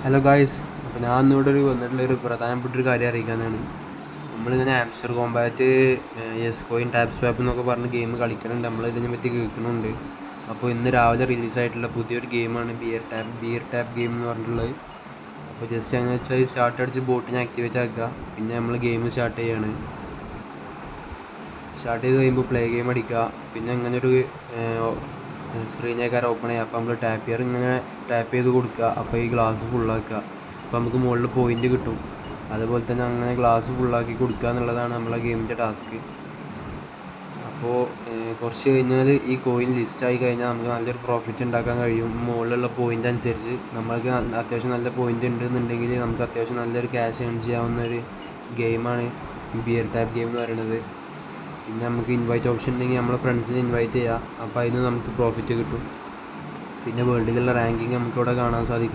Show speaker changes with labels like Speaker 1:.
Speaker 1: Hello guys, അപ്പോൾ ഞാൻ ഇന്നിവിടെ വന്നിട്ടുള്ളൊരു പ്രധാനപ്പെട്ടൊരു കാര്യം അറിയിക്കാനാണ്. നമ്മളിങ്ങനെ Hamster Kombat Yescoin TapSwap എന്നൊക്കെ പറഞ്ഞ് ഗെയിം കളിക്കുന്നുണ്ട്. നമ്മളിതിനെ പറ്റി കേൾക്കുന്നുണ്ട്. അപ്പോൾ ഇന്ന് രാവിലെ റിലീസായിട്ടുള്ള പുതിയൊരു ഗെയിമാണ് ബിയർ ടാപ്പ് ഗെയിം എന്ന് പറഞ്ഞിട്ടുള്ളത്. അപ്പോൾ ജസ്റ്റ് എങ്ങനെ വെച്ചാൽ സ്റ്റാർട്ട് അടിച്ച് ബോട്ടിനെ ആക്ടിവേറ്റ് ആക്കുക, പിന്നെ നമ്മൾ ഗെയിം സ്റ്റാർട്ട് ചെയ്യാണ്. സ്റ്റാർട്ട് ചെയ്ത് കഴിയുമ്പോൾ പ്ലേ ഗെയിം അടിക്കുക, പിന്നെ അങ്ങനൊരു സ്ക്രീനേക്കാർ ഓപ്പൺ ചെയ്യുക. അപ്പോൾ നമ്മൾ ഇങ്ങനെ ടാപ്പ് ചെയ്ത് കൊടുക്കുക. അപ്പോൾ ഈ ഗ്ലാസ് ഫുള്ളാക്കുക. അപ്പോൾ നമുക്ക് മുകളിൽ പോയിൻ്റ് കിട്ടും. അതുപോലെ തന്നെ അങ്ങനെ ഗ്ലാസ് ഫുള്ളാക്കി കൊടുക്കുക എന്നുള്ളതാണ് നമ്മളെ ഗെയിമിൻ്റെ ടാസ്ക്. അപ്പോൾ കുറച്ച് കഴിഞ്ഞാൽ ഈ കോയിൻ ലിസ്റ്റായി കഴിഞ്ഞാൽ നമുക്ക് നല്ലൊരു പ്രോഫിറ്റ് ഉണ്ടാക്കാൻ കഴിയും. മുകളിലുള്ള പോയിൻ്റ് അനുസരിച്ച് നമ്മൾക്ക് അത്യാവശ്യം നല്ല പോയിൻ്റ് ഉണ്ടെന്നുണ്ടെങ്കിൽ നമുക്ക് അത്യാവശ്യം നല്ലൊരു ക്യാഷ് ഏൺ ചെയ്യാവുന്ന ഒരു ഗെയിമാണ് ബിയർ ടാപ്പ് ഗെയിം എന്ന് പറയുന്നത്. പിന്നെ നമുക്ക് ഇൻവൈറ്റ് ഓപ്ഷൻ ഉണ്ടെങ്കിൽ നമ്മളെ ഫ്രണ്ട്സിനെ ഇൻവൈറ്റ് ചെയ്യുക. അപ്പോൾ അതിന് നമുക്ക് പ്രോഫിറ്റ് കിട്ടും. പിന്നെ വേൾഡിലുള്ള റാങ്കിങ് നമുക്കിവിടെ കാണാൻ സാധിക്കും.